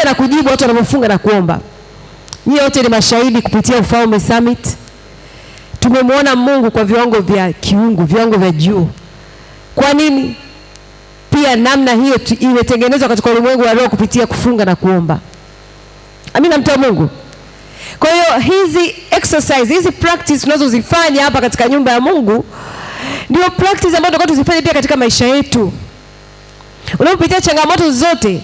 na kujibu watu wanapofunga na kuomba. Nyie wote ni mashahidi kupitia Ufalme Summit. Tumemwona Mungu kwa viwango vya kiungu, viwango vya juu. Kwa nini? Pia namna hiyo imetengenezwa katika ulimwengu wa roho kupitia kufunga na kuomba. Amina, mtu wa Mungu. Kwa hiyo hizi exercise, hizi practice tunazozifanya hapa katika nyumba ya Mungu ndio practice ambazo tunataka tuzifanye pia katika maisha yetu. Unapopitia changamoto zote,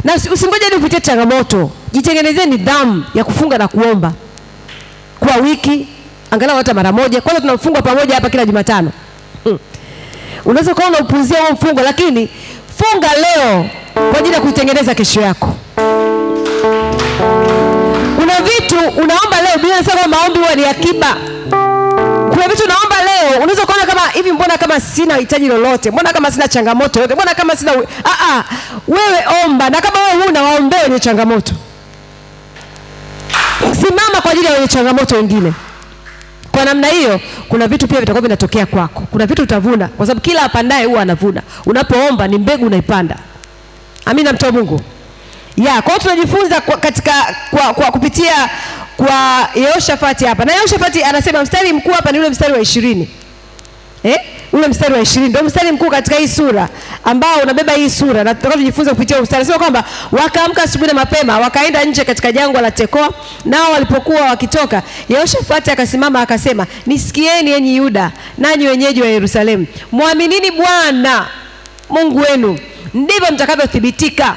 na usingoje hadi upitie changamoto, jitengenezee nidhamu ya kufunga na kuomba kwa wiki, angalau hata mara moja. Kwanza tunafunga pamoja hapa kila Jumatano. Unaweza kuwa unaupuzia huo mfungo, lakini funga leo kwa ajili ya kuitengeneza kesho yako. Kuna vitu unaomba leo, Biblia inasema maombi huwa ni akiba. Kuna vitu unaomba leo, unaweza kuona kama hivi, mbona kama sina hitaji lolote, mbona kama sina changamoto yote, mbona kama sina wewe omba, na kama wewe huna, waombee wenye changamoto. Simama kwa ajili ya wenye changamoto wengine. Kwa namna hiyo, kuna vitu pia vitakuwa vinatokea kwako. Kuna vitu utavuna, kwa sababu kila apandaye huwa anavuna. Unapoomba ni mbegu unaipanda. Amina, mtu wa Mungu. Kwa hiyo tunajifunza kupitia kwa Yehoshafati hapa. Na Yehoshafati anasema mstari mkuu hapa ni ule mstari wa 20. Ule mstari wa 20 ndio mstari mkuu katika hii sura ambao unabeba hii sura, na tutakao kujifunza kupitia mstari. Anasema kwamba wakaamka asubuhi na mapema, wakaenda nje katika jangwa la Tekoa. Nao walipokuwa wakitoka, Yehoshafati akasimama akasema, nisikieni enyi Yuda, nanyi wenyeji wa Yerusalemu, muaminini Bwana Mungu wenu, ndivyo mtakavyothibitika.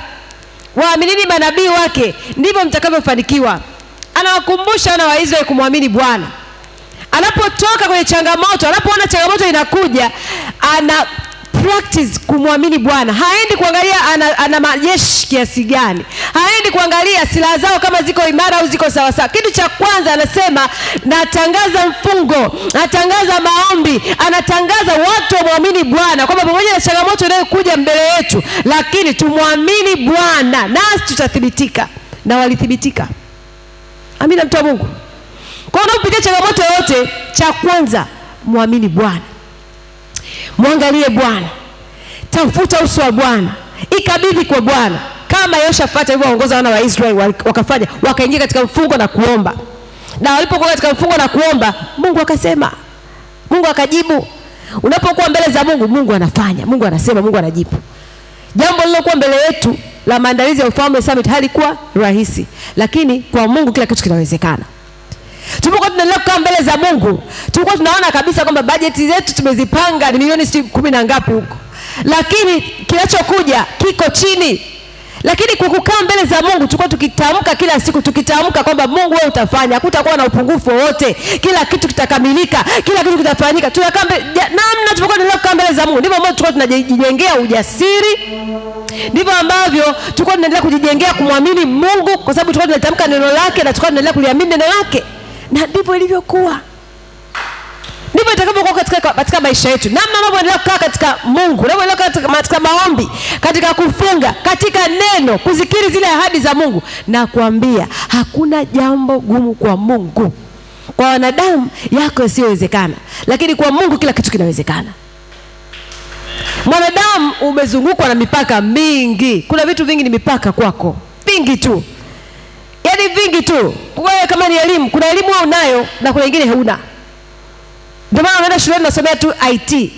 Waaminini manabii wake, ndivyo mtakavyofanikiwa. Anawakumbusha wana wa Israeli kumwamini Bwana. Anapotoka kwenye changamoto, anapoona changamoto inakuja, ana practice kumwamini Bwana. Haendi kuangalia ana majeshi kiasi gani, haendi kuangalia silaha zao kama ziko imara au ziko sawa sawa. Kitu cha kwanza anasema, natangaza mfungo, natangaza maombi, anatangaza watu wamwamini Bwana, kwamba pamoja na changamoto inayokuja mbele yetu, lakini tumwamini Bwana nasi tutathibitika. Na walithibitika. Amina, mtu wa Mungu. Kwa hiyo unapopitia changamoto yote, cha kwanza muamini Bwana. Muangalie Bwana. Tafuta uso wa Bwana. Ikabidhi kwa Bwana. Kama Yehoshafati alivyoongoza wana wa Israeli wakafanya, wakaingia katika mfungo na kuomba. Na walipokuwa katika mfungo na kuomba, Mungu akasema. Mungu akajibu. Unapokuwa mbele za Mungu, Mungu anafanya. Mungu anasema, Mungu anajibu. Jambo lilokuwa mbele yetu la maandalizi ya Ufalme Summit halikuwa rahisi, lakini kwa Mungu kila kitu kinawezekana. Tulipokuwa tunaendelea kukaa mbele za Mungu, tulikuwa tunaona kabisa kwamba bajeti zetu tumezipanga ni milioni 10 na ngapi huko, lakini kinachokuja kiko chini. Lakini kwa kukaa mbele za Mungu, tulikuwa tukitamka kila siku, tukitamka kwamba Mungu wewe utafanya, hakutakuwa na upungufu wowote, kila kitu kitakamilika, kila kitu kitafanyika. Tunakaa namna tulipokuwa tunaendelea kukaa mbele za Mungu, ndivyo ambavyo tulikuwa tunajijengea ujasiri, ndivyo ambavyo tulikuwa tunaendelea kujijengea kumwamini Mungu, kwa sababu tulikuwa tunatamka neno lake na tulikuwa tunaendelea kuliamini neno lake. Na ndivyo ilivyokuwa. Ndivyo itakapokuwa katika maisha yetu. Namna unavyoendelea kukaa katika Mungu, unavyoendelea katika maombi, katika kufunga, katika neno, kuzikiri zile ahadi za Mungu, na kuambia hakuna jambo gumu kwa Mungu. Kwa wanadamu yako isiyowezekana, lakini kwa Mungu kila kitu kinawezekana. Mwanadamu umezungukwa na mipaka mingi. Kuna vitu vingi ni mipaka kwako. Vingi tu. Yaani vingi tu. Wewe kama ni elimu, kuna elimu wewe unayo na kuna nyingine huna. Ndio maana unaenda shule unasomea tu IT.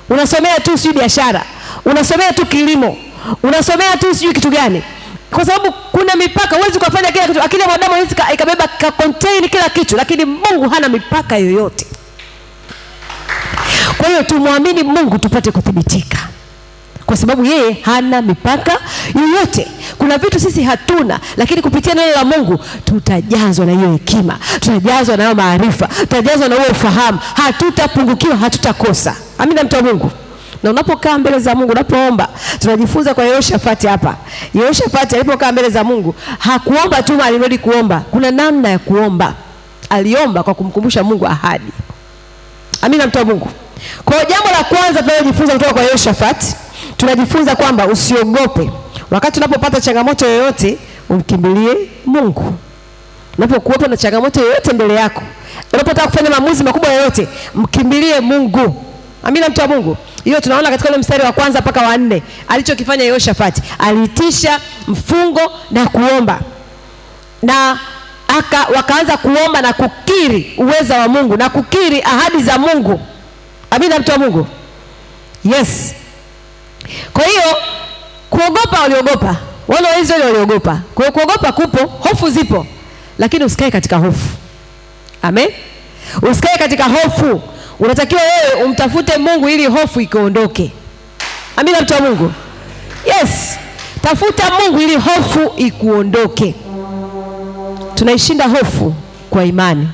Unasomea tu sijui biashara. Unasomea tu kilimo. Unasomea tu sijui kitu gani. Kwa sababu kuna mipaka, huwezi kufanya kila kitu. Akili ya mwanadamu haiwezi ikabeba contain kila kitu, lakini Mungu hana mipaka yoyote. Kwa hiyo tumwamini Mungu tupate kuthibitika, kwa sababu yeye hana mipaka yoyote. Kuna vitu sisi hatuna, lakini kupitia neno la Mungu tutajazwa na hiyo hekima, tutajazwa na hiyo maarifa, tutajazwa na huo ufahamu. Hatutapungukiwa, hatutakosa. Amina, mtu wa Mungu. Na unapokaa mbele za Mungu, unapoomba, tunajifunza kwa Yehoshafati hapa. Yehoshafati alipokaa mbele za Mungu, hakuomba tu alirudi kuomba. Kuna namna ya kuomba. Aliomba kwa kumkumbusha Mungu ahadi. Amina, mtu wa Mungu. Kwa hiyo jambo la kwanza tunalojifunza kutoka kwa Yehoshafati, tunajifunza kwamba usiogope. Wakati unapopata changamoto yoyote, umkimbilie Mungu. Unapokuwa na changamoto yoyote mbele yako, unapotaka kufanya maamuzi makubwa yoyote, mkimbilie Mungu. Amina, mtu wa Mungu. Hiyo tunaona katika ile mstari wa 1 mpaka wa 4. Alichokifanya Yehoshafati, aliitisha mfungo na kuomba. Na wakaanza kuomba na kukiri uweza wa Mungu na kukiri ahadi za Mungu. Amina, mtu wa Mungu. Yes. Kwa hiyo kuogopa, waliogopa. Wana wa Israeli waliogopa. Kwa hiyo kuogopa kupo, hofu zipo. Lakini usikae katika hofu. Amen. Usikae katika hofu. Unatakiwa wewe umtafute Mungu ili hofu ikuondoke. Amina, mtu wa Mungu. Yes. Tafuta Mungu ili hofu ikuondoke. Tunaishinda hofu kwa imani.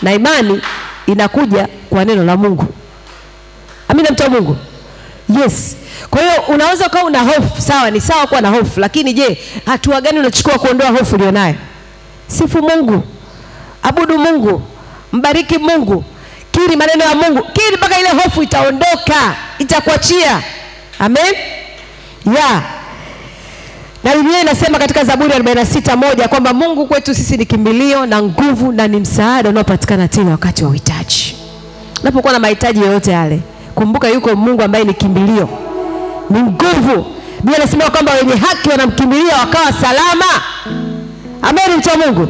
Na imani inakuja kwa neno la Mungu. Amina, mtu wa Mungu. Yes. Kwa hiyo unaweza kuwa una hofu, sawa, ni sawa kuwa na hofu, lakini je, hatua gani unachukua kuondoa hofu ulionayo? Sifu Mungu. Abudu Mungu. Mbariki Mungu. Kiri maneno ya Mungu. Kiri mpaka ile hofu itaondoka, itakuachia. Amen. Yeah. Na Biblia inasema katika Zaburi 46:1 kwamba Mungu kwetu sisi ni kimbilio na nguvu na ni msaada unaopatikana tena wakati wa uhitaji. Unapokuwa na mahitaji yoyote yale, kumbuka yuko Mungu ambaye ni kimbilio, ni nguvu. Biblia inasema kwamba wenye haki wanamkimbilia wakawa salama. Amen, mtu wa Mungu.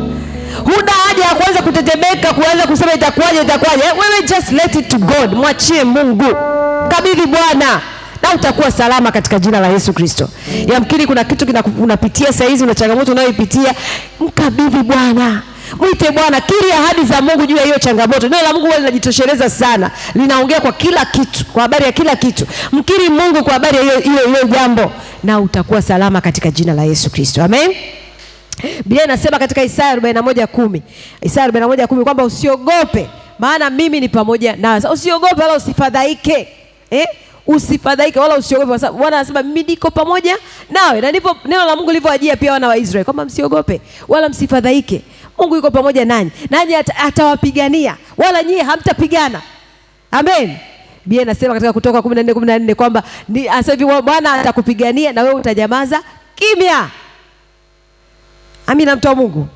Huna haja ya kuanza kutetemeka, kuanza kusema itakuwaje. Wewe just let it to God. Mwachie Mungu. Kabidhi Bwana na utakuwa salama katika jina la Yesu Kristo. Yamkini kuna kitu unapitia sasa hizi, una changamoto unayoipitia, mkabidhi Bwana. Mwite Bwana, kiri ahadi za Mungu juu ya hiyo changamoto. Neno la Mungu huwa linajitosheleza sana. Linaongea kwa kila kitu, kwa habari ya kila kitu. Mkiri Mungu kwa habari ya hiyo jambo na utakuwa salama katika jina la Yesu Kristo. Amen. Biblia inasema katika Isaya 41:10. Isaya 41:10 kwamba usiogope maana mimi ni pamoja nawe. Usiogope wala usifadhaike. Usifadhaike wala usiogope kwa sababu Bwana anasema mimi niko pamoja nawe. Na ndipo neno la Mungu lilivyoajia pia wana wa Israeli kwamba msiogope wala msifadhaike. Mungu yuko pamoja nanyi. Nanyi atawapigania wala nyie hamtapigana. Amen. Biblia inasema katika Kutoka 14:14 kwamba asema Bwana atakupigania na wewe utanyamaza kimya. Amina, mtu wa Mungu.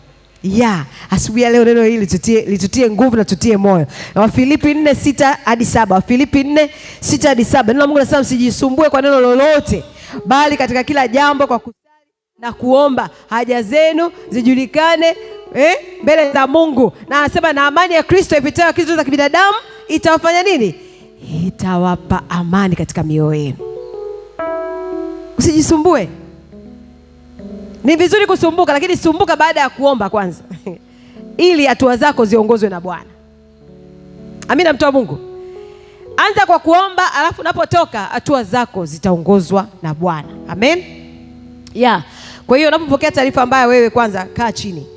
Asubuhi ya leo neno hili litutie nguvu na tutie moyo. Wafilipi 4:6-7. Wafilipi 4:6-7. Neno la Mungu linasema msijisumbue kwa neno lolote, bali katika kila jambo kwa kusali na kuomba haja zenu zijulikane mbele za Mungu. Na anasema na amani ya Kristo ipitayo akili zote za kibinadamu itawafanya nini? Itawapa amani katika mioyo yenu. Usijisumbue. Ni vizuri kusumbuka, lakini sumbuka baada ya kuomba kwanza. Ili hatua zako ziongozwe na Bwana. Amina, mtu wa Mungu. Anza kwa kuomba, alafu unapotoka hatua zako zitaongozwa na Bwana. Amen. Kwa hiyo unapopokea taarifa mbaya, wewe kwanza kaa chini.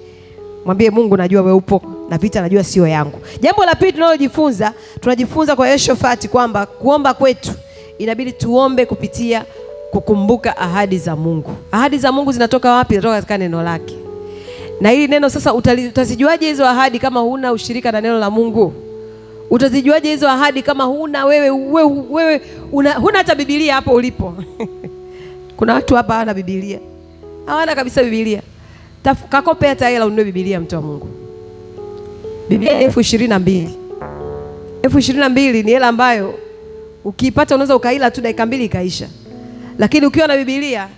Mwambie Mungu, najua wewe upo na vita najua sio yangu. Jambo la pili tunajifunza kwa Yehoshafati kwamba kuomba kwetu inabidi tuombe kupitia kukumbuka ahadi za Mungu. Ahadi za Mungu zinatoka wapi? Zinatoka katika neno lake. Na hili neno sasa utazijuaje hizo ahadi kama huna ushirika na neno la Mungu? Utazijuaje hizo ahadi kama huna huna hata Biblia hapo ulipo? Kuna watu hapa hawana Biblia. Hawana kabisa Biblia. Kakope hata hela ununue Biblia, mtu wa Mungu. Biblia 22,000. 22,000 ni hela ambayo ukiipata unaweza ukaila tu dakika 2 ikaisha. Lakini ukiwa na Biblia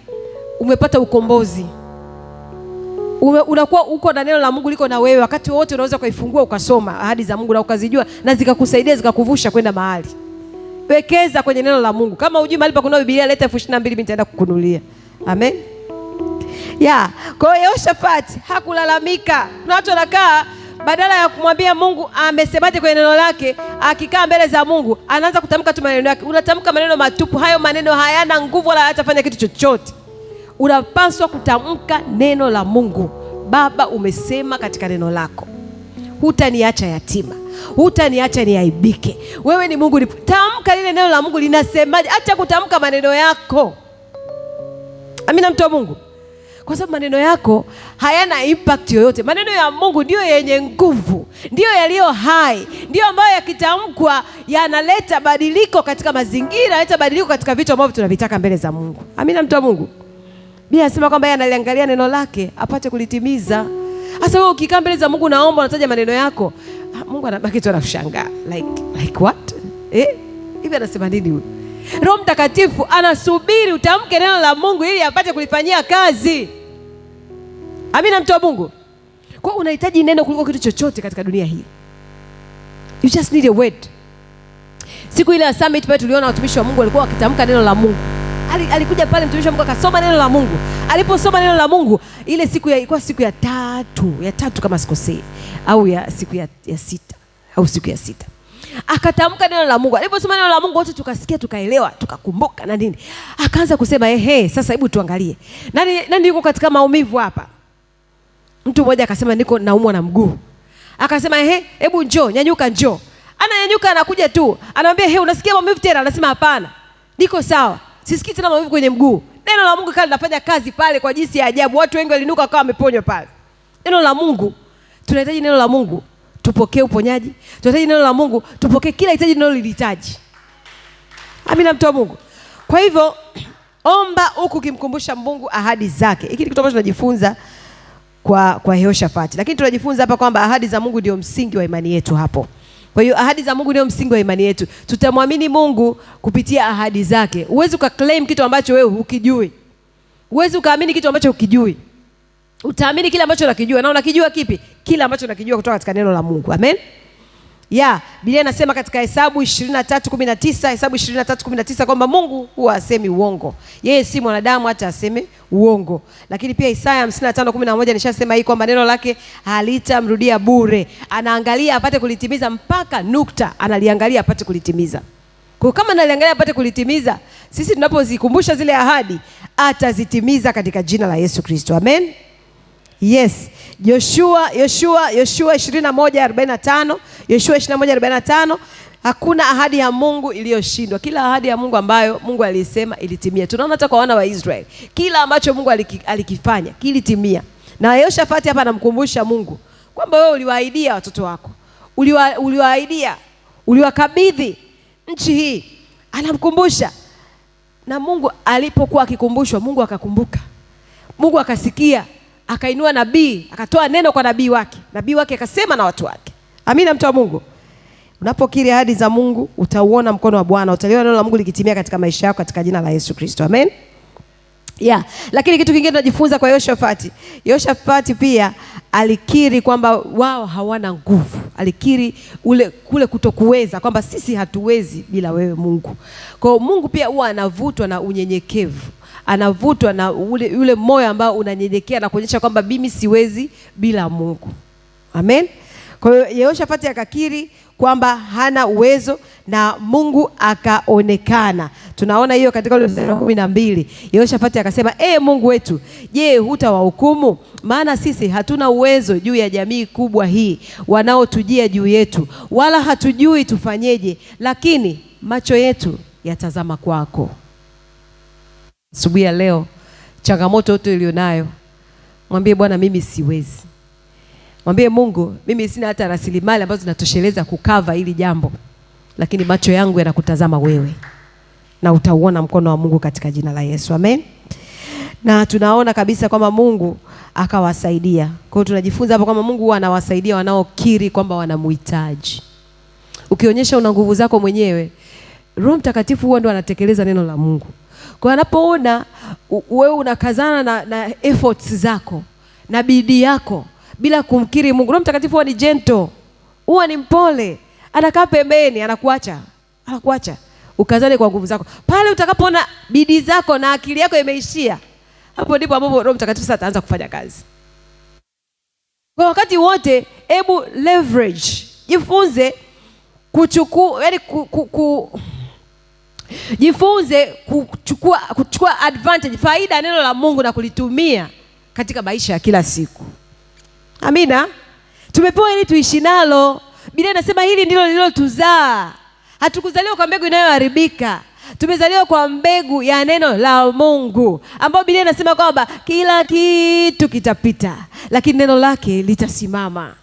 umepata ukombozi. Unakuwa uko na neno la Mungu liko na wewe. Wakati wote unaweza kuifungua ukasoma ahadi za Mungu na ukazijua na zikakusaidia zikakuvusha kwenda mahali. Wekeza kwenye neno la Mungu. Kama hujui mahali pa kununua Biblia, leta 22,000 mimi nitaenda kukununulia. Amen. Kwa hiyo Yehoshafati hakulalamika. Kuna watu wanakaa badala ya kumwambia Mungu amesemaje kwenye neno lake, akikaa mbele za Mungu anaanza kutamka tu maneno yake. Unatamka maneno matupu. Hayo maneno hayana nguvu wala hatafanya kitu chochote. Unapaswa kutamka neno la Mungu. Baba, umesema katika neno lako hutaniacha yatima, hutaniacha niaibike. Wewe ni Mungu. Tamka lile neno la Mungu linasemaje. Acha kutamka maneno yako. Amina, mtu wa Mungu. Kwa sababu maneno yako hayana impact yoyote. Maneno ya Mungu ndio yenye nguvu, ndio yaliyo hai, ndio ambayo yakitamkwa yanaleta badiliko katika mazingira, yanaleta badiliko katika vitu ambavyo tunavitaka mbele za Mungu. Amina, mtu wa Mungu. Biblia inasema kwamba yeye analiangalia neno lake apate kulitimiza. Sasa wewe ukikaa mbele za Mungu naomba unataja maneno yako, Mungu anabaki tu anashangaa. Like what? Hivi anasema nini huyu? Roho Mtakatifu anasubiri utamke neno la Mungu ili apate kulifanyia kazi. Amina, mtu wa Mungu. Kwa unahitaji neno kuliko kitu chochote katika dunia hii. You just need a word. Siku ile ya summit pale tuliona watumishi wa Mungu walikuwa wakitamka neno la Mungu. Alikuja pale mtumishi wa Mungu akasoma neno la Mungu. Aliposoma neno la Mungu, ile siku ilikuwa siku ya tatu kama sikosei, au ya siku ya sita, au siku ya sita. Akatamka neno la Mungu. Aliposoma neno la Mungu wote tukasikia, tukaelewa, tukakumbuka na nini. Akaanza kusema sasa hebu tuangalie. Nani yuko katika maumivu hapa? Mtu mmoja akasema niko naumwa na mguu. Akasema hebu njoo, nyanyuka njoo. Ananyanyuka, anakuja tu. Anamwambia unasikia maumivu tena? Anasema hapana, niko sawa. Sisikii tena maumivu kwenye mguu. Neno la Mungu kale linafanya kazi pale kwa jinsi ya ajabu. Watu wengi walinuka kama wameponywa pale. Neno la Mungu, tunahitaji neno la Mungu tupokee uponyaji. Tunahitaji neno la Mungu tupokee kila hitaji tunalolihitaji. Amina, mtu wa Mungu. Kwa hivyo omba huku ukimkumbusha Mungu ahadi zake. Hiki ni kitu ambacho tunajifunza kwa Yehoshafati. Lakini tunajifunza hapa kwamba ahadi za Mungu ndio msingi wa imani yetu hapo. Kwa hiyo ahadi za Mungu ndio msingi wa imani yetu. Tutamwamini Mungu kupitia ahadi zake. Huwezi ukaclaim kitu ambacho wewe hukijui. Huwezi ukaamini kitu ambacho hukijui. Utaamini kile ambacho unakijua. Na unakijua kipi? Kile ambacho unakijua kutoka katika neno la Mungu. Amen. Biblia inasema katika Hesabu 23:19 kwamba Mungu huwa asemi uongo. Yeye si mwanadamu hata aseme uongo. Lakini pia Isaya 55:11 nishasema hii kwamba neno lake halitamrudia bure. Anaangalia apate kulitimiza mpaka nukta. Analiangalia apate kulitimiza. Kwa kama analiangalia apate kulitimiza, sisi tunapozikumbusha zile ahadi atazitimiza katika jina la Yesu Kristo. Amen. Yes. Yoshua 21:45. Yoshua 21:45. Hakuna ahadi ya Mungu iliyoshindwa. Kila ahadi ya Mungu ambayo Mungu alisema ilitimia. Tunaona hata kwa wana wa Israeli, kila ambacho Mungu alikifanya kilitimia. Na Yehoshafati hapa anamkumbusha Mungu kwamba wewe uliwaahidia watoto wako, uliwakabidhi nchi hii. Anamkumbusha. Na Mungu alipokuwa akikumbushwa, Mungu akakumbuka. Mungu akasikia, akainua nabii, akatoa neno kwa nabii wake. Nabii wake akasema na watu wake. Amina, mtu wa Mungu. Unapokiri ahadi za Mungu, utauona mkono wa Bwana, utaliona neno la Mungu likitimia katika maisha yako katika jina la Yesu Kristo. Amen. Lakini kitu kingine tunajifunza kwa Yehoshafati. Yehoshafati pia alikiri kwamba wao hawana nguvu. Alikiri kule kutokuweza, kwamba sisi hatuwezi bila wewe Mungu. Kwa Mungu pia huwa anavutwa na unyenyekevu. Anavutwa na ule moyo ambao unanyenyekea na kuonyesha kwamba mimi siwezi bila Mungu. Amen. Kwa hiyo Yehoshafati akakiri kwamba hana uwezo na Mungu akaonekana. Tunaona hiyo katika ule mstari wa 12. Yehoshafati akasema, Mungu wetu, je, hutawahukumu? Maana sisi hatuna uwezo juu ya jamii kubwa hii wanaotujia juu yetu, wala hatujui tufanyeje, lakini macho yetu yatazama kwako. Asubuhi ya leo, changamoto yote ulionayo, mwambie Bwana, mimi siwezi. Mwambie Mungu, mimi sina hata rasilimali ambazo zinatosheleza kukava hili jambo, lakini macho yangu yanakutazama wewe, na utauona mkono wa Mungu katika jina la Yesu. Amen. Na tunaona kabisa kwamba Mungu akawasaidia. Kwa hiyo tunajifunza hapa kwamba Mungu huwa anawasaidia wanaokiri kwamba wanamhitaji. Ukionyesha una nguvu zako mwenyewe, Roho Mtakatifu huwa ndo anatekeleza neno la Mungu. Kwa anapoona wewe unakazana na efforts zako na bidii yako bila kumkiri Mungu, Roho Mtakatifu huwa ni gentle, huwa ni mpole, anakaa pembeni, anakuacha ukazane kwa nguvu zako. Pale utakapoona bidii zako na akili yako imeishia, hapo ndipo ambapo Roho Mtakatifu sasa ataanza kufanya kazi. Kwa wakati wote, hebu leverage, jifunze kuchukua, jifunze kuchukua advantage, faida ya neno la Mungu na kulitumia katika maisha ya kila siku. Amina. Tumepewa ili tuishi nalo. Biblia inasema hili ndilo lililotuzaa. Hatukuzaliwa kwa mbegu inayoharibika. Tumezaliwa kwa mbegu ya neno la Mungu, ambapo Biblia inasema kwamba kila kitu kitapita, lakini neno lake litasimama.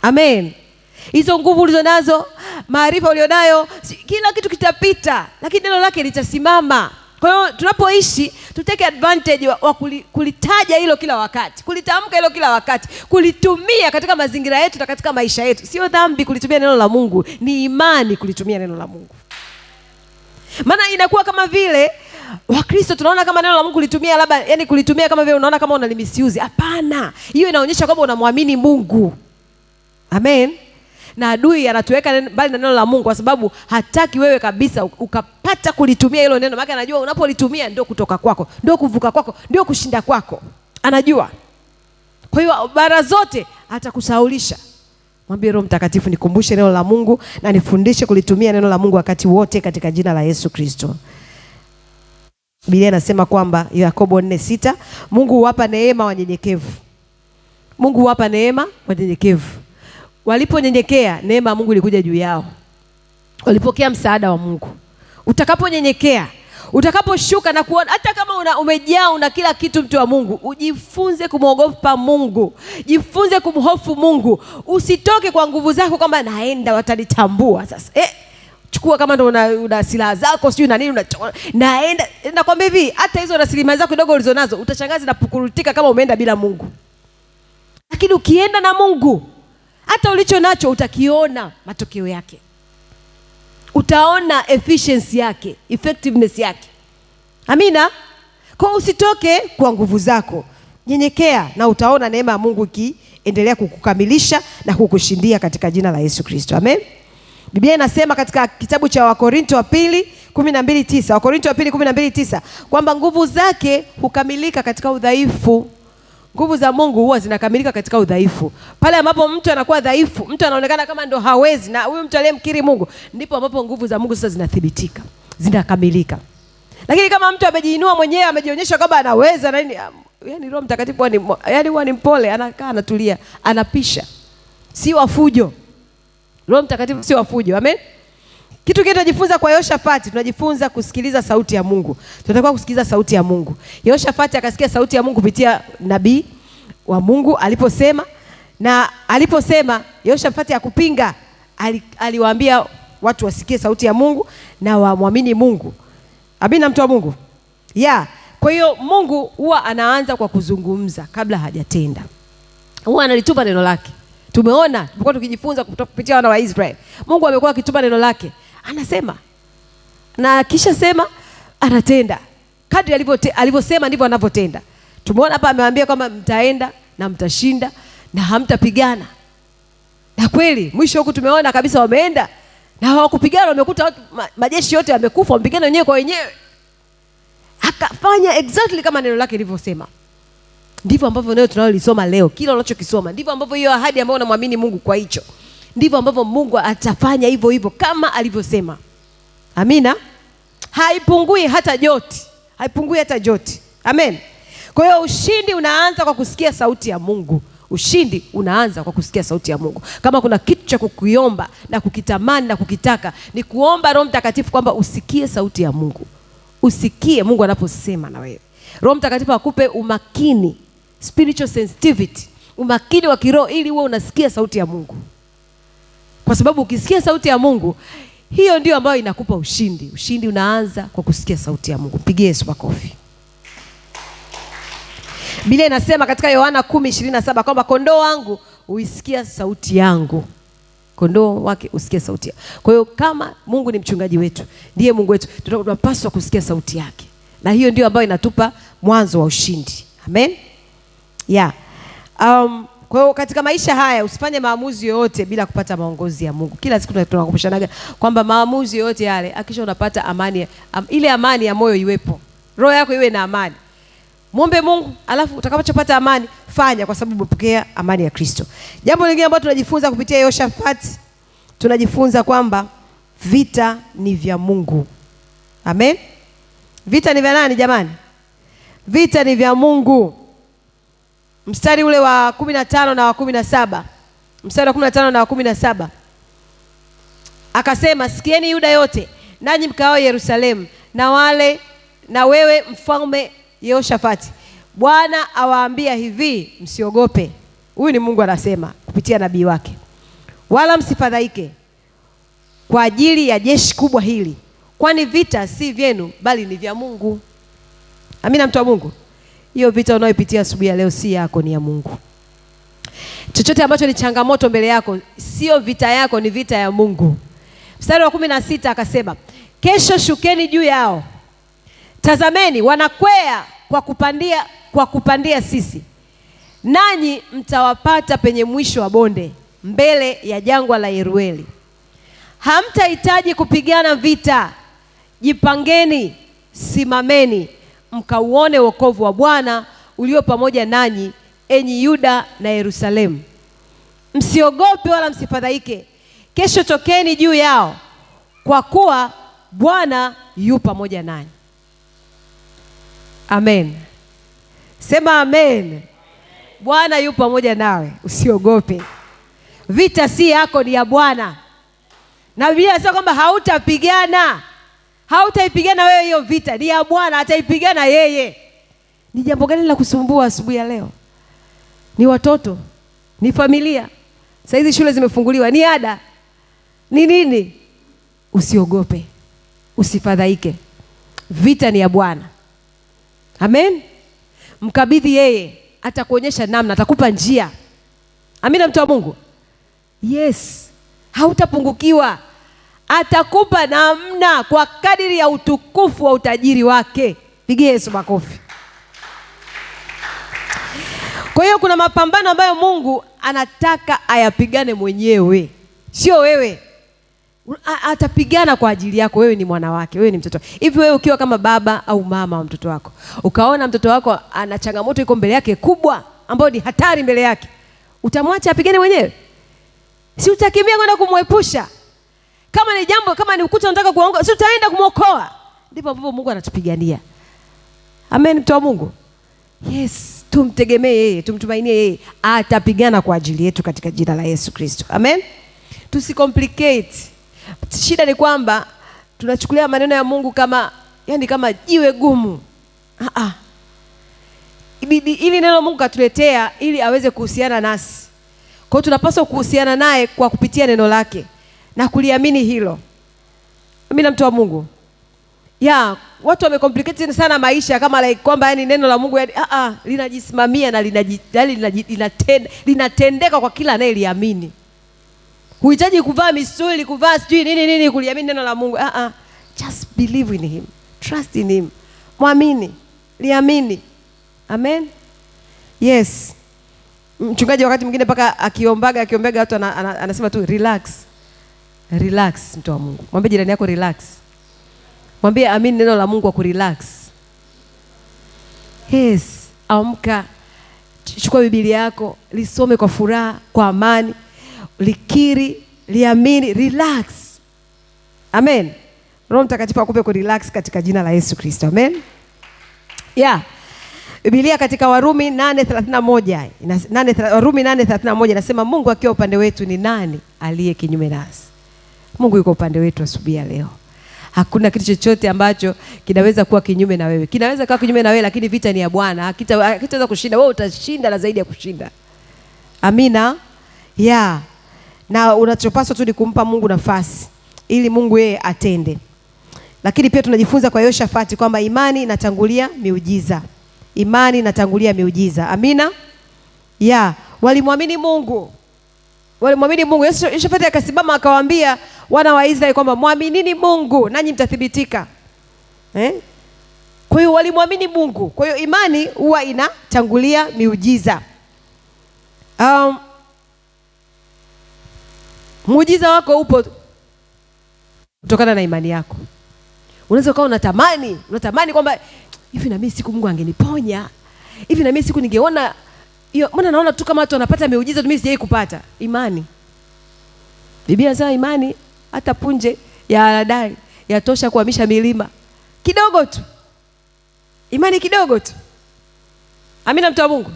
Amen. Hizo nguvu ulizonazo, maarifa ulionayo, kila kitu kitapita, lakini neno lake litasimama. Kwa hiyo tunapoishi, tutake advantage wa kulitaja hilo kila wakati, kulitamka hilo kila wakati, kulitumia katika mazingira yetu na katika maisha yetu. Sio dhambi kulitumia neno la Mungu, ni imani kulitumia neno la Mungu. Maana inakuwa kama vile Wakristo tunaona kama neno la Mungu litumia labda, yani kulitumia kama vile unaona kama unalimisiuzi. Hapana. Hiyo inaonyesha kwamba unamwamini Mungu. Amen. Na adui anatuweka mbali na neno la Mungu kwa sababu hataki wewe kabisa ukapata kulitumia hilo neno. Maana anajua unapolitumia ndio kutoka kwako, ndio kuvuka kwako, ndio kushinda kwako. Anajua. Kwa hiyo bara zote atakusahaulisha. Mwambie Roho Mtakatifu, nikumbushe neno la Mungu na nifundishe kulitumia neno la Mungu wakati wote katika jina la Yesu Kristo. Biblia inasema kwamba Yakobo 4:6, Mungu huwapa neema wanyenyekevu. Mungu huwapa neema wanyenyekevu. Waliponyenyekea, neema ya Mungu ilikuja juu yao. Walipokea msaada wa Mungu. Utakaponyenyekea, utakaposhuka na kuona, hata kama umejaa una kila kitu, mtu wa Mungu, ujifunze kumwogopa Mungu. Jifunze kumhofu Mungu. Usitoke kwa nguvu zako kwamba naenda watanitambua sasa. Chukua kama ndo una silaha zako sijui na nini naenda. Nakwambia hivi, hata hizo rasilimali zako kidogo ulizonazo utashangaza na pukurutika kama umeenda bila Mungu. Lakini ukienda na Mungu, hata ulicho nacho utakiona matokeo yake. Utaona efficiency yake, effectiveness yake. Amina. Kwa usitoke kwa nguvu zako. Nyenyekea na utaona neema ya Mungu ikiendelea kukukamilisha na kukushindia katika jina la Yesu Kristo. Amen. Biblia inasema katika kitabu cha Wakorinto wa pili 12:9, Wakorinto wa pili 12:9, kwamba nguvu zake hukamilika katika udhaifu. Nguvu za Mungu huwa zinakamilika katika udhaifu. Pale ambapo mtu anakuwa dhaifu, mtu anaonekana kama ndo hawezi, na huyu mtu aliyemkiri Mungu, ndipo ambapo nguvu za Mungu sasa zinathibitika, zinakamilika. Lakini kama mtu amejiinua mwenyewe, amejionyesha kwamba anaweza na nini, yani Roho Mtakatifu huwa ni mpole, anakaa anatulia, anapisha. Si wafujo. Roho Mtakatifu si wafujo. Amen. Kitu kile tunajifunza kwa Yehoshafati, tunajifunza kusikiliza sauti ya Mungu. Tunatakiwa kusikiliza sauti ya Mungu. Yehoshafati akasikia sauti ya Mungu kupitia nabii wa Mungu aliposema, na aliposema Yehoshafati hakupinga. Aliwaambia watu wasikie sauti ya Mungu na wamwamini Mungu. Amina, mtu wa Mungu. Kwa hiyo Mungu huwa anaanza kwa kuzungumza kabla hajatenda. Huwa analitupa neno lake. Tumeona tulikuwa tukijifunza kupitia wana wa Israeli. Mungu amekuwa akitupa neno lake. Anasema. Na kisha sema anatenda. Kadri alivyosema ndivyo anavyotenda. Tumeona hapa amewaambia kwamba mtaenda na mtashinda na hamtapigana. Na kweli mwisho huku tumeona kabisa wameenda na hawakupigana, wamekuta majeshi yote yamekufa, wamepigana wenyewe kwa wenyewe. Akafanya exactly kama neno lake lilivyosema. Ndivyo ambavyo leo tunalolisoma leo, kila unachokisoma ndivyo ambavyo hiyo ahadi ambayo unamwamini Mungu kwa hicho, ndivyo ambavyo Mungu atafanya hivyo hivyo kama alivyosema. Amina. Haipungui hata joti. Haipungui hata joti. Amen. Kwa hiyo ushindi unaanza kwa kusikia sauti ya Mungu. Ushindi unaanza kwa kusikia sauti ya Mungu. Kama kuna kitu cha kukiomba na kukitamani na kukitaka, ni kuomba Roho Mtakatifu kwamba usikie sauti ya Mungu. Usikie Mungu anaposema na wewe. Roho Mtakatifu akupe umakini, spiritual sensitivity, umakini wa kiroho, ili uwe unasikia sauti ya Mungu. Kwa sababu ukisikia sauti ya Mungu, hiyo ndio ambayo inakupa ushindi. Ushindi unaanza kwa kusikia sauti ya Mungu. Pigie Yesu makofi. Biblia inasema katika Yohana 10:27 kwamba kondoo wangu huisikia sauti yangu. Kondoo wake usikie sauti yake. Kwa hiyo kama Mungu ni mchungaji wetu, ndiye Mungu wetu, tunapaswa kusikia sauti yake. Na hiyo ndio ambayo inatupa mwanzo wa ushindi. Amen. Kwa hiyo katika maisha haya usifanye maamuzi yoyote bila kupata maongozi ya Mungu. Kila siku tunakumbushanaga kwamba maamuzi yoyote yale hakikisha unapata amani, ile amani ya moyo iwepo. Roho yako iwe na amani. Muombe Mungu, alafu utakapopata amani, fanya kwa sababu umepokea amani ya Kristo. Jambo lingine ambalo tunajifunza kupitia Yehoshafati, tunajifunza kwamba vita ni vya Mungu. Amen. Vita ni vya nani jamani? Vita ni vya Mungu. Mstari ule wa 15 na wa 17. Mstari wa 15 na wa 17. Akasema, sikieni Yuda yote, nanyi mkao Yerusalemu, na wewe mfalme Yehoshafati, Bwana awaambia hivi, msiogope. Huyu ni Mungu anasema kupitia nabii wake. Wala msifadhaike kwa ajili ya jeshi kubwa hili, kwani vita si vyenu bali ni vya Mungu. Amina, mtu wa Mungu. Hiyo vita unayopitia asubuhi ya leo si yako, ni ya Mungu. Chochote ambacho ni changamoto mbele yako, sio vita yako, ni vita ya Mungu. Mstari wa 16 akasema, kesho shukeni juu yao. Tazameni wanakwea kwa kupandia sisi, nanyi mtawapata penye mwisho wa bonde, mbele ya jangwa la Yerueli. Hamtahitaji kupigana vita. Jipangeni, simameni, mkauone wokovu wa Bwana ulio pamoja nanyi, enyi Yuda na Yerusalemu. Msiogope wala msifadhaike. Kesho tokeni juu yao, kwa kuwa Bwana yu pamoja nanyi. Amen. Sema amen. Bwana yu pamoja nawe, usiogope. Vita si yako, ni ya Bwana. Na Biblia inasema kwamba hautaipigana wewe, hiyo vita ni ya Bwana, ataipigana yeye. Ni jambo gani la kusumbua asubuhi ya leo? Ni watoto, ni familia. Sasa hizi shule zimefunguliwa, ni ada, ni nini? Usiogope, usifadhaike. Vita ni ya Bwana. Amen. Mkabidhi yeye, atakuonyesha namna, atakupa njia. Amina, mtu wa Mungu. Yes, hautapungukiwa. Atakupa namna kwa kadiri ya utukufu wa utajiri wake. Pigie Yesu makofi. Kwa hiyo kuna mapambano ambayo Mungu anataka ayapigane mwenyewe, sio wewe. Atapigana kwa ajili yako. Wewe ni mwana wake, wewe ni mtoto. Hivi wewe ukiwa kama baba au mama wa mtoto wako, ukaona mtoto wako ana changamoto iko mbele yake kubwa, ambayo ni hatari mbele yake, utamwacha apigane mwenyewe? Si utakimbia kwenda kumwepusha? Kama ni jambo, kama ni ukuta unataka kuongoa, si utaenda kumwokoa? Ndipo ambapo Mungu anatupigania. Amen, mtu wa Mungu. Yes, tumtegemee yeye, tumtumainie yeye. Atapigana kwa ajili yetu katika jina la Yesu Kristo. Amen. Tusicomplicate. Shida ni kwamba tunachukulia maneno ya Mungu kama jiwe gumu. Ili neno Mungu katuletea ili aweze kuhusiana nasi. Kwa hiyo tunapaswa kuhusiana naye kwa kupitia neno lake na kuliamini hilo. Mimi na mtu wa Mungu. Watu wamecomplicate sana maisha kama kwamba neno la Mungu linajisimamia na linatendeka kwa kila anayeliamini. Huhitaji kuvaa misuli, kuvaa sijui nini kuliamini neno la Mungu. Just believe in him. Trust in him. Muamini, liamini. Amen. Yes. Mchungaji wakati mwingine paka akiombaga watu anasema tu relax. Relax, mtu wa Mungu. Mwambie jirani yako relax. Mwambie amini neno la Mungu kwa kurelax. Yes, amka. Chukua Biblia yako, lisome kwa furaha, kwa amani. Likiri, liamini, relax. Amen. Roho Mtakatifu akupe ku relax katika jina la Yesu Kristo. Amen. Biblia katika Warumi 8:31 inasema Mungu akiwa upande wetu ni nani aliye kinyume nasi? Mungu yuko upande wetu asubuhi ya leo. Hakuna kitu chochote ambacho kinaweza kuwa kinyume na wewe. Kinaweza kuwa kinyume na wewe, lakini vita ni ya Bwana. Hakitaweza kushinda. Wewe utashinda na zaidi ya kushinda. Amina. Na unachopaswa tu ni kumpa Mungu nafasi ili Mungu yeye atende. Lakini pia tunajifunza kwa Yehoshafati kwamba imani inatangulia miujiza. Imani inatangulia miujiza. Amina. Walimwamini Mungu. Yehoshafati akasimama akawaambia wana wa Israeli kwamba muaminini Mungu nanyi mtathibitika. Kwa hiyo walimwamini Mungu. Kwa hiyo imani huwa inatangulia miujiza. Muujiza wako upo kutokana na imani yako. Unaweza ukawa unatamani kwamba hivi na mimi siku Mungu angeniponya. Hivi na mimi siku ningeona mbona naona tu kama watu wanapata miujiza, mimi sijai kupata. Imani. Biblia inasema imani hata punje ya haradali yatosha kuhamisha milima. Kidogo tu. Imani kidogo tu. Amina, mtu wa Mungu.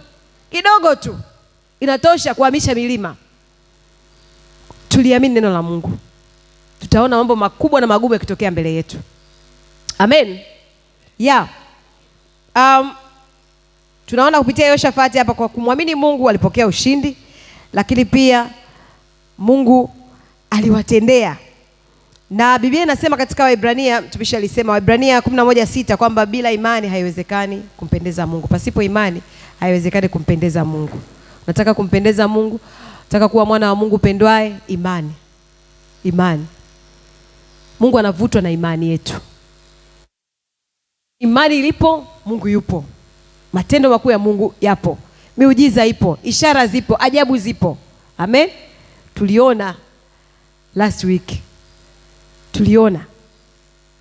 Kidogo tu inatosha kuhamisha milima. Tuliamini neno la Mungu, tutaona mambo makubwa na magumu yakitokea mbele yetu. Amen. Tunaona kupitia Yehoshafati hapa, kwa kumwamini Mungu walipokea ushindi, lakini pia Mungu aliwatendea. Na Biblia inasema katika Waebrania, mtumishi alisema Waebrania 11:6 kwamba bila imani haiwezekani kumpendeza Mungu. Pasipo imani haiwezekani kumpendeza Mungu. Unataka kumpendeza Mungu, unataka kuwa mwana wa Mungu pendwaye, imani. Mungu anavutwa na imani yetu. Imani ilipo, Mungu yupo. Matendo makuu ya Mungu yapo. Miujiza ipo, ishara zipo, ajabu zipo. Amen. Tuliona last week. Tuliona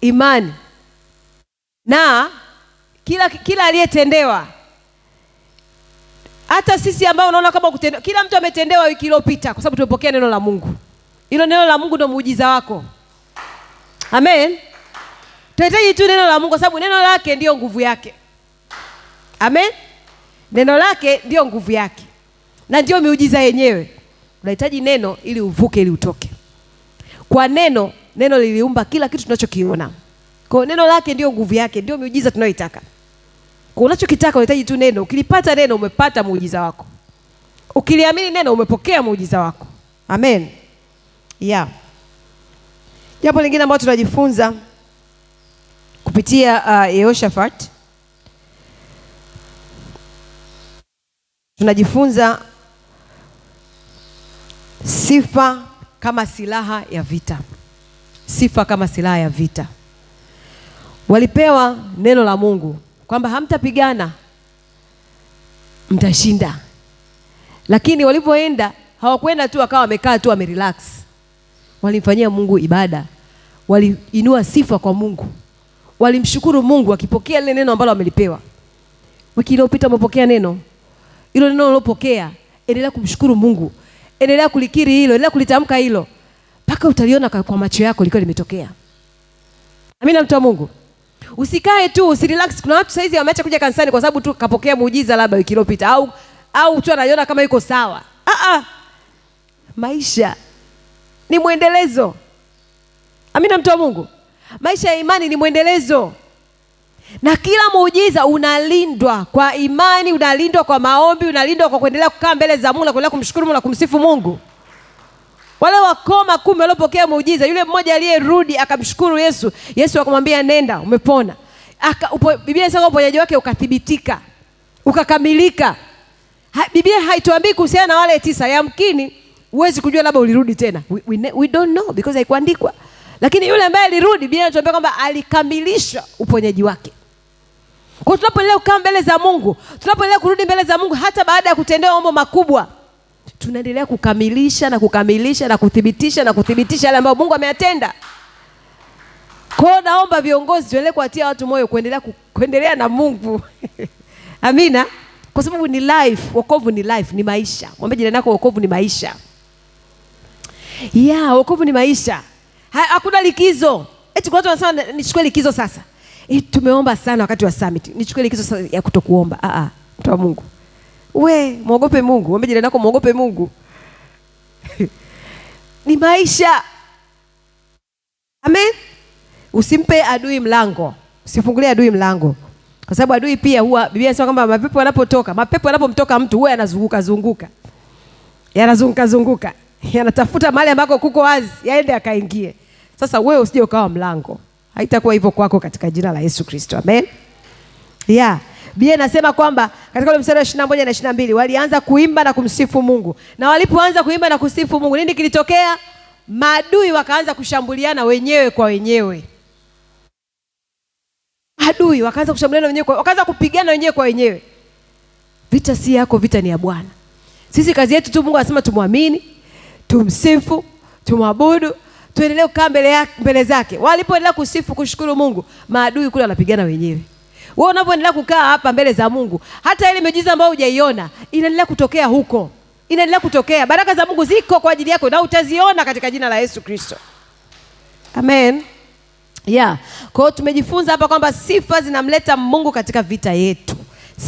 imani. Na kila aliyetendewa, hata sisi ambao unaona kama kutendewa, kila mtu ametendewa wiki iliyopita kwa sababu tumepokea neno la Mungu. Hilo neno la Mungu ndio muujiza wako. Amen. Tunahitaji tu neno la Mungu kwa sababu neno lake ndio nguvu yake. Amen. Neno lake ndio nguvu yake. Na ndio miujiza yenyewe. Unahitaji neno ili uvuke, ili utoke. Kwa neno liliumba kila kitu tunachokiona. Kwa neno lake ndio nguvu yake, ndio miujiza tunayoitaka. Kwa unachokitaka unahitaji tu neno. Ukilipata neno umepata muujiza wako. Ukiliamini neno umepokea muujiza wako. Amen. Yeah. Jambo lingine ambalo tunajifunza kupitia Yehoshafat, tunajifunza sifa kama silaha ya vita. Sifa kama silaha ya vita. Walipewa neno la Mungu kwamba hamtapigana, mtashinda. Lakini walipoenda hawakwenda tu akawa wamekaa tu wamerelax. Walimfanyia Mungu ibada. Waliinua sifa kwa Mungu. Walimshukuru Mungu wakipokea lile neno ambalo wamelipewa. Wiki iliyopita umepokea neno. Hilo neno ulilopokea, endelea kumshukuru Mungu. Endelea kulikiri hilo, endelea kulitamka hilo. Paka utaliona kwa macho yako liko limetokea. Amina, mtu wa Mungu. Usikae tu, usirelax. Kuna watu saizi wameacha kuja kanisani kwa sababu tu kapokea muujiza labda wiki iliyopita au tu anajiona kama yuko sawa. Maisha ni muendelezo. Amina, mtu wa Mungu. Maisha ya imani ni muendelezo. Na kila muujiza unalindwa kwa imani, unalindwa kwa maombi, unalindwa kwa kuendelea kukaa mbele za Mungu na kuendelea kumshukuru Mungu na kumsifu Mungu. Wale wakoma 10 waliopokea muujiza, yule mmoja aliyerudi akamshukuru Yesu, Yesu akamwambia nenda, umepona. Biblia inasema uponyaji wake ukathibitika, ukakamilika. Biblia haituambii kuhusiana na wale 9. Yamkini huwezi kujua labda ulirudi tena. We don't know because haikuandikwa. Lakini yule ambaye alirudi, Biblia inatuambia kwamba alikamilisha uponyaji wake. Kwa tunapoendelea kukaa mbele za Mungu, tunapoendelea kurudi mbele za Mungu hata baada ya kutendewa mambo makubwa, tunaendelea kukamilisha na kukamilisha na kuthibitisha na kuthibitisha yale ambayo Mungu ameyatenda. Kwa naomba viongozi tuendelee kuwatia watu moyo kuendelea na Mungu. Amina. Kwa sababu ni life, wokovu ni life, ni maisha. Mwambie jirani yako wokovu ni maisha. Wokovu ni maisha. Hakuna likizo. Eti kwa watu wanasema nichukue likizo sasa. Tumeomba sana wakati wa summit. Nichukue likizo sasa ya kutokuomba. Mtu wa Mungu. Muogope Mungu. Mwambie jirani yako muogope Mungu. Ni maisha. Amen. Usimpe adui mlango. Usifungulie adui mlango. Kwa sababu adui pia huwa, Biblia inasema kwamba mapepo yanapomtoka mtu huwa yanazunguka. Yanazunguka. Yanatafuta mahali ambako kuko wazi, yaende akaingie. Sasa wewe usije ukawa mlango. Haitakuwa hivyo kwako katika jina la Yesu Kristo. Amen. Biblia inasema kwamba katika ule mstari wa 21 na 22 walianza kuimba na kumsifu Mungu. Na walipoanza kuimba na kusifu Mungu, nini kilitokea? Maadui wakaanza kushambuliana wenyewe kwa wenyewe. Adui wakaanza kushambuliana wenyewe wakaanza kupigana wenyewe kwa wenyewe. Vita si yako, vita ni ya Bwana. Sisi kazi yetu tu, Mungu anasema tumwamini, tumsifu, tumwabudu, tuendelee kukaa mbele zake. Walipoendelea kusifu, kushukuru Mungu, maadui kule wanapigana wenyewe. Wewe unapoendelea kukaa hapa mbele za Mungu, hata ile miujiza ambayo hujaiona inaendelea kutokea huko. Inaendelea kutokea. Baraka za Mungu ziko kwa ajili yako na utaziona katika jina la Yesu Kristo. Amen. Kwa hiyo tumejifunza hapa kwamba sifa zinamleta Mungu katika vita yetu.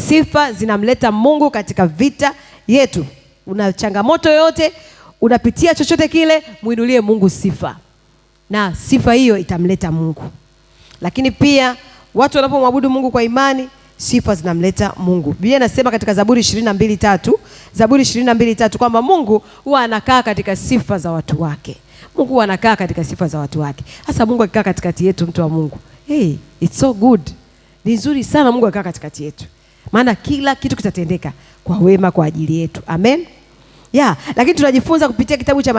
Sifa zinamleta Mungu katika vita yetu. Una changamoto yote, unapitia chochote kile, muinulie Mungu sifa. Na sifa hiyo itamleta Mungu. Lakini pia watu wanapomwabudu Mungu kwa imani, sifa zinamleta Mungu. Biblia inasema katika Zaburi 22:3 kwamba Mungu huwa anakaa katika sifa za watu wake. Mungu huwa anakaa katika sifa za watu wake. Sasa Mungu akikaa katikati yetu, mtu wa Mungu, it's so good. Ni nzuri sana Mungu akikaa katikati yetu. Maana kila kitu kitatendeka kwa wema kwa ajili yetu. Amen. Lakini tunajifunza kupitia kitabu cha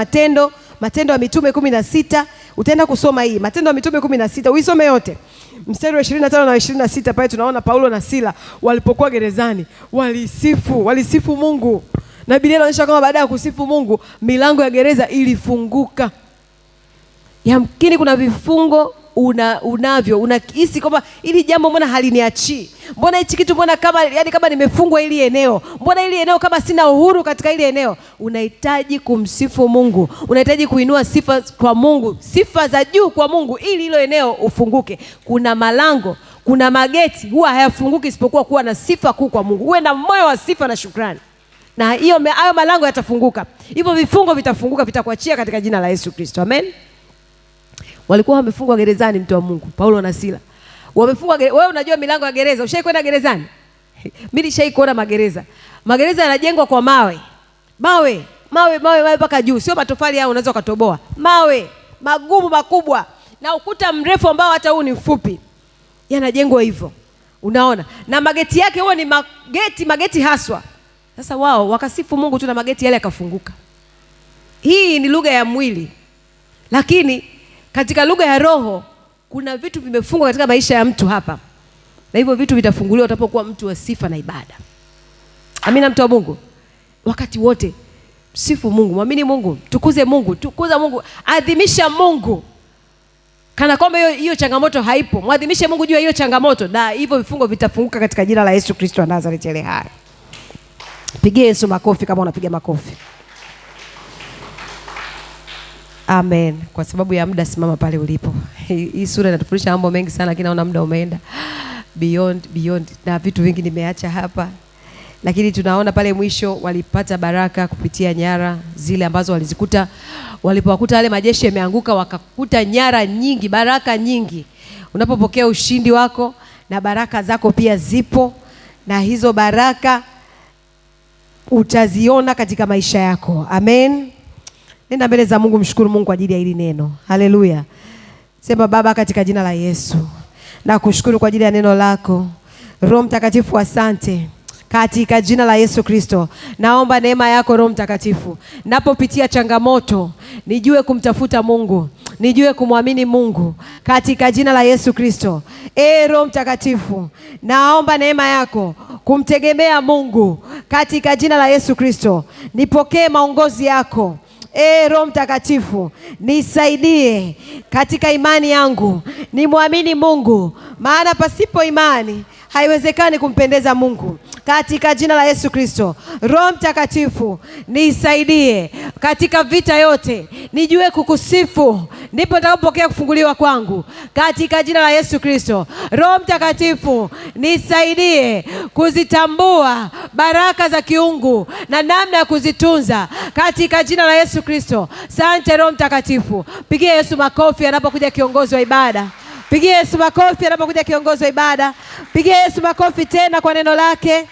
Matendo ya Mitume 16, utaenda kusoma hii Matendo ya Mitume 16, uisome yote. Mstari wa 25 na 26 pale tunaona Paulo na Sila walipokuwa gerezani walisifu Mungu. Na Biblia inaonyesha kama baada ya kusifu Mungu milango ya gereza ilifunguka. Yamkini kuna vifungo unahisi kwamba ili jambo mbona haliniachii? Mbona hichi kitu mbona kama nimefungwa ili eneo? Mbona ili eneo kama sina uhuru katika ili eneo? Unahitaji kumsifu Mungu. Unahitaji kuinua sifa kwa Mungu, sifa za juu kwa Mungu ili hilo eneo ufunguke. Kuna malango, kuna mageti huwa hayafunguki isipokuwa kuwa na sifa kuu kwa Mungu. Uwe na moyo wa sifa na shukrani. Na hayo malango yatafunguka. Hivyo vifungo vitafunguka, vitakuachia katika jina la Yesu Kristo. Amen. Walikuwa wamefungwa gerezani, mtu wa Mungu, Paulo na Sila. Wamefungwa wewe unajua milango ya gereza? Ushai kwenda gerezani? Mimi nishai kuona magereza. Magereza yanajengwa kwa mawe. Mawe mpaka juu. Sio matofali hao unaweza kutoboa. Mawe magumu makubwa na ukuta mrefu ambao hata huu ni mfupi. Yanajengwa hivyo. Unaona? Na mageti yake huwa ni mageti haswa. Sasa wao wakasifu Mungu tu na mageti yale yakafunguka. Hii ni lugha ya mwili. Lakini katika lugha ya roho kuna vitu vimefungwa katika maisha ya mtu hapa. Na hivyo vitu vitafunguliwa utapokuwa mtu wa sifa na ibada. Amina, mtu wa Mungu. Wakati wote sifu Mungu, muamini Mungu, tukuza Mungu, adhimisha Mungu. Kana kwamba hiyo changamoto haipo. Muadhimishe Mungu juu ya hiyo changamoto na hivyo vifungo vitafunguka katika jina la Yesu Kristo wa Nazareti aliye hai. Pigie Yesu makofi kama unapiga makofi. Amen. Kwa sababu ya muda simama pale ulipo. Hii sura inatufundisha mambo mengi sana lakini naona muda umeenda. Beyond na vitu vingi nimeacha hapa. Lakini tunaona pale mwisho walipata baraka kupitia nyara zile ambazo walizikuta. Walipowakuta wale majeshi yameanguka wakakuta nyara nyingi, baraka nyingi. Unapopokea ushindi wako na baraka zako pia zipo, na hizo baraka utaziona katika maisha yako. Amen. Nenda mbele za Mungu, mshukuru Mungu kwa ajili ya hili neno. Haleluya. Sema Baba, katika jina la Yesu na kushukuru kwa ajili ya neno lako. Roho Mtakatifu, asante. Katika jina la Yesu Kristo naomba neema yako Roho Mtakatifu. Napopitia changamoto nijue kumtafuta Mungu, nijue kumwamini Mungu katika jina la Yesu Kristo. Roho Mtakatifu naomba neema yako kumtegemea Mungu katika jina la Yesu Kristo. Nipokee maongozi yako. Roho Mtakatifu nisaidie katika imani yangu, nimwamini Mungu, maana pasipo imani haiwezekani kumpendeza Mungu. Katika jina la Yesu Kristo, Roho Mtakatifu nisaidie katika vita yote, nijue kukusifu, ndipo nitakapopokea kufunguliwa kwangu. Katika jina la Yesu Kristo, Roho Mtakatifu nisaidie kuzitambua baraka za kiungu na namna ya kuzitunza. Katika jina la Yesu Kristo, asante Roho Mtakatifu. Pigie Yesu makofi anapokuja kiongozi wa ibada. Pigie Yesu makofi anapokuja kiongozi wa ibada. Pigie Yesu makofi tena kwa neno lake.